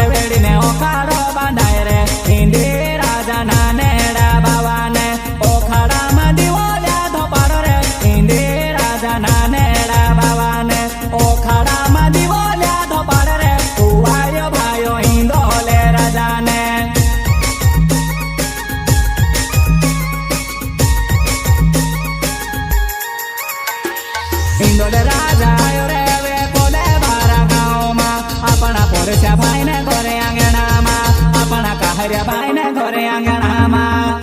સાજે વેડીને ઓખાડો બાંધાય રે ઈંડી રાજાના નેડા બાવાને ઓખાડામાં દીવો લ્યાધો પાડો રે ઈંડી રાજાના નેડા બાવાને ઓખાડામાં દીવો લ્યાધો પાડે રે કુવાયો ભાયો ઈંડોલે રાજાને ઈંડોલે રાજા આયો રે વે કોલે બારા ગામમાં આપણા પોરસ્યા ભાઈને ઘરે આંગણામાં આપણા કાહરિયા ભાઈને ઘરે આંગણામાં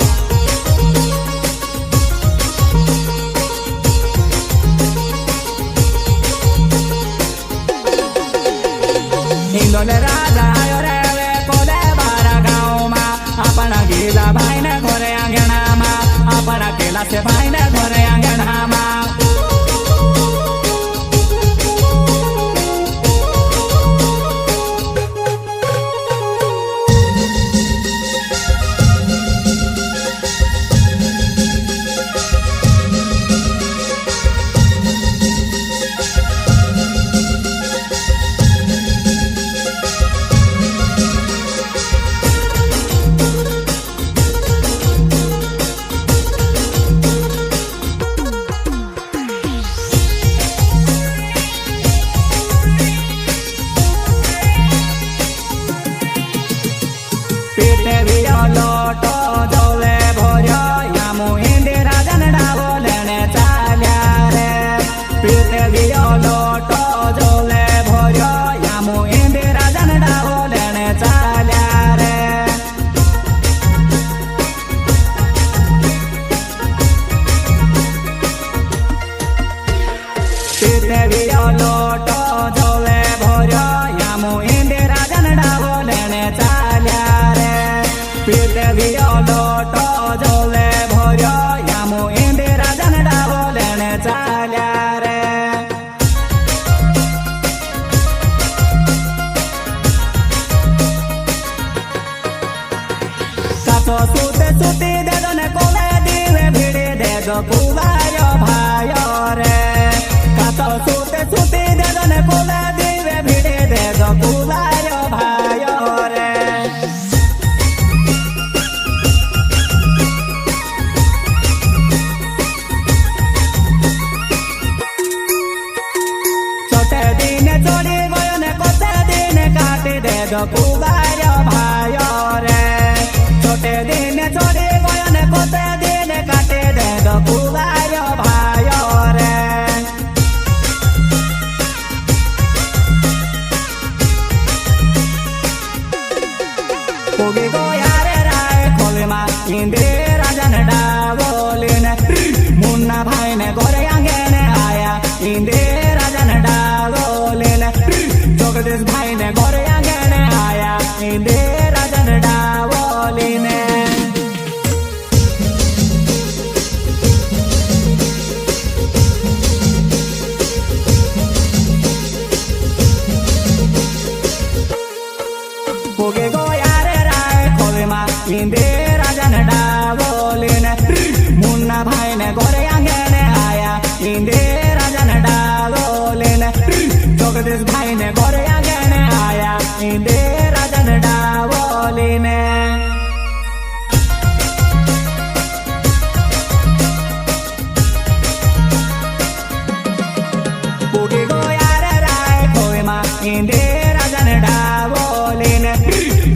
ઈંડોલે રાજા આયો રે વે કોલે બારા ગામમાં આપણા ગીલા ભાઈને ઘરે આંગણામાં આપણા કેલાસે ભાઈને ઘરે આંગણામાં પીઠે વિયો લોટો જોલે ભર્યો યામુ ઈંડી રાજાને ડાવો લેણે ચાલ્યા રે પીઠે વિયો લોટો જોલે ભર્યો યામુ ઈંડી રાજાને ડાવો લેણે ચાલ્યા રે પીઠે વિયો લોટો જોલે ભર્યો યામુ ઈંડી રાજાને ડાવો લેણે ચાલ્યા રે પીઠે વિયો લોટો જોલે ભર્યો યામુ ઈંડી રાજાને ડાવો લેણે ચાલ્યા રે કાચો સૂતે સૂતી દેજો ને કોલે દીવે ભીડી દેજો કુવાયો ભાયો રે કાચો સૂતે સૂતી દેજો ને કોલે દીવે ભીડી દેજો કુવાયો ભાયો રે छोटे दिन छोड़ी गयो ने कोते दिन काटी देजो कुवायो भायो रे छोटे दिन छोड़ी गयो ने कोते दिन काटी देजो कुवायो भायो रे पोगी गोया रे राय खोलमा ईंडी राजाने डावो लेने मुन्ना भाई ने गोरे आंगने आया ईंडी राजाने डावो लेने जगदीश भाई ने गोरे आंगने आया ईंडी राजाने डावो लेने पोगे गोया रे राय खोलमा ईंडी राजाने डावो लेने मुन्ना भाई ने गोरे आंगने आया ईंडी राजाने डावो लेने जगदीश भाई ने गोरे आंगने आया ईंडी राजाने डावो लेने पोगी गोया रे राय खोलमा ईंडी राजाने डावो लेने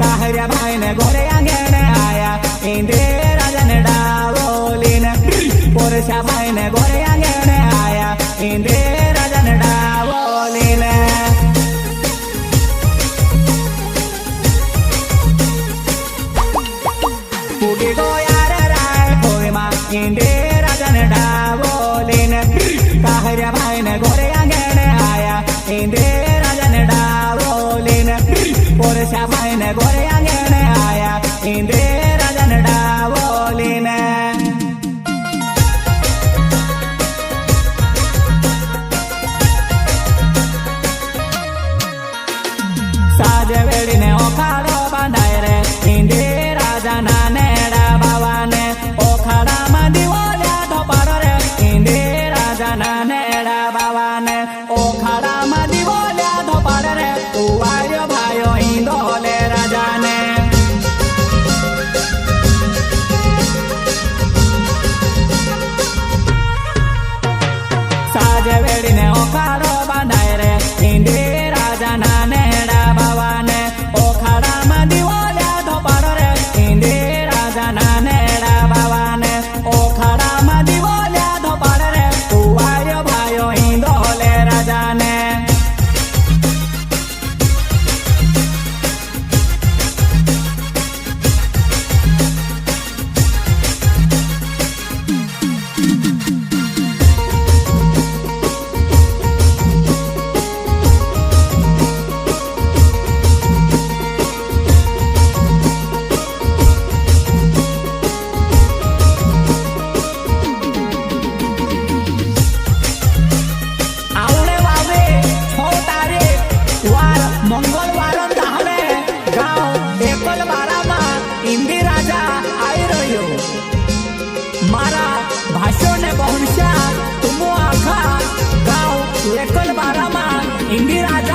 काहरिया भाई ने घोरे आंगने आया ईंडी राजाने डावो लेने पोरस्या भाई ने घोरे आंगने आया ईंडी राजाने डावो लेने पोगी गोया रे राय खोलमा ईंडी राजाने डावो लेने काहरिया भाई ने घोरे आंगने आया ईंडी राजाने डावो लेने पोरस्या भाई ने घोरे आंगने आया ईंडी राजाने डावो लेने સાજે વેડીને ઓખાડો બાંધાય રે ઈંડી રાજાના નેડા બાવાને ઓખાડામાં દીવો લ્યાધો પાડો રે ઈંડી રાજાના નેડા બાવાને ઓખાડામાં દીવો લ્યાધો પાડે રે કુવાયો ભાયો ઈંડોલે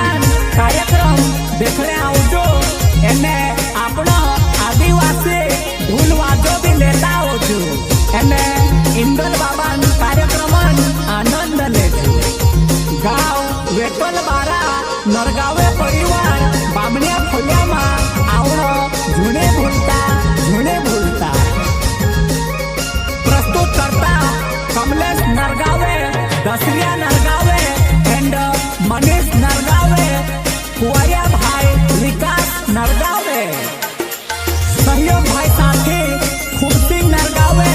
દરમિયાન કાર્યક્રમ દેખને આવજો એને આપણો આદિવાસી ઢોલ વાજો બી લેતા આવજો એને ઇન્દલ બાબાન કાર્યક્રમ આનંદ લેજો ગાવ વેટલ બારા નરગાવે પરિવાર બામણિયા ફોલિયામાં આવડો જૂને ભૂલતા પ્રસ્તુત કરતા કમલેશ નરગાવે દસરિયા નરગાવે એન્ડ મનીષ નરગાવે કુંવરિયા ભાઈ વિકાસ નરગાવે સહયોગ ભાઈ સાથી ખૂબસિંહ નરગાવે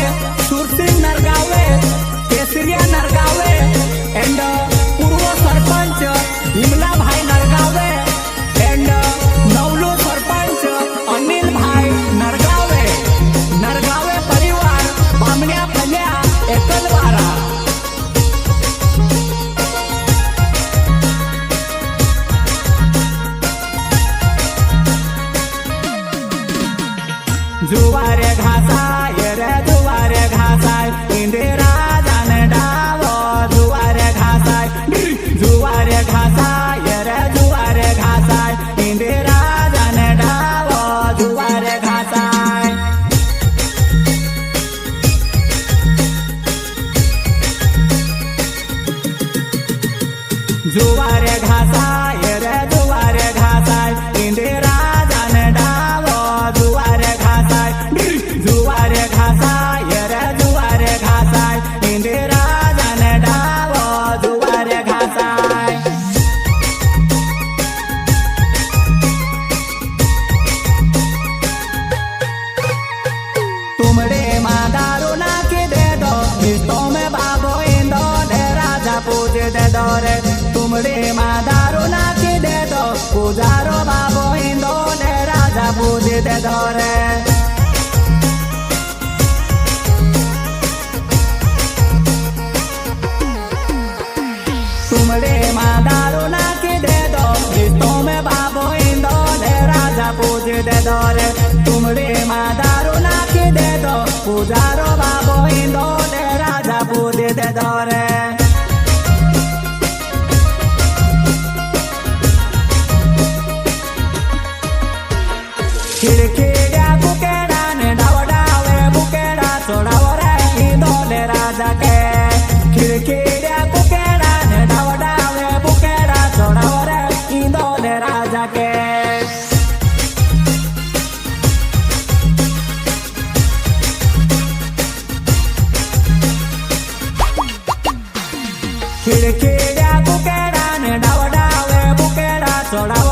સુરસિંહ નરગાવે કેસરિયા નરગાવે એન્ડ પૂર્વ સરપંચ ભીમલાભાઈ નરગાવે એન્ડ નવલું સરપંચ અનિલભાઈ નરગાવે પરિવાર બામણિયા ફલ્યા એકલવારા जुवारे घासाय रे जुवारे घासाय इंदिरा जान डावो जुवारे घासाय रे जुवारे घासाय इंदिरा जान डावो जुवारे घासाय जुवारे घासाय रे जुवारे घासाय इंदिरा जान डावो जुवारे घासाय जुवारे घासाय रे जुवारे घासाय इंदिरा जान डावो जुवारे घासाय तुमड़े माँ दारू नाखी दे दो मिस्तों में बाबो इंदो दे राजा पूज दे दो रे तुमड़े माँ दारू नाखी दे दो पुजारो बाबो इंदो दे राजा पूज दे दो रे तुमड़े माँ दारू नाखी दे दो मिस्तों में बाबो इंदो दे राजा पूज दे दो रे तुमड़े माँ दारू नाखी दे दो पुजारो बाबो इंदो दे राजा पूज दे दो रे खिड़खिड्या बुकेड़ा ने डावडावे बुकेड़ा छोड़ाव रे इंदो दे राजा के खिड़खिड्या बुकेड़ा ने डावडावे बुकेड़ा छोड़ाव रे इंदो दे राजा के खिड़खिड्या बुकेड़ा ने डावडावे बुकेड़ा छोड़ाव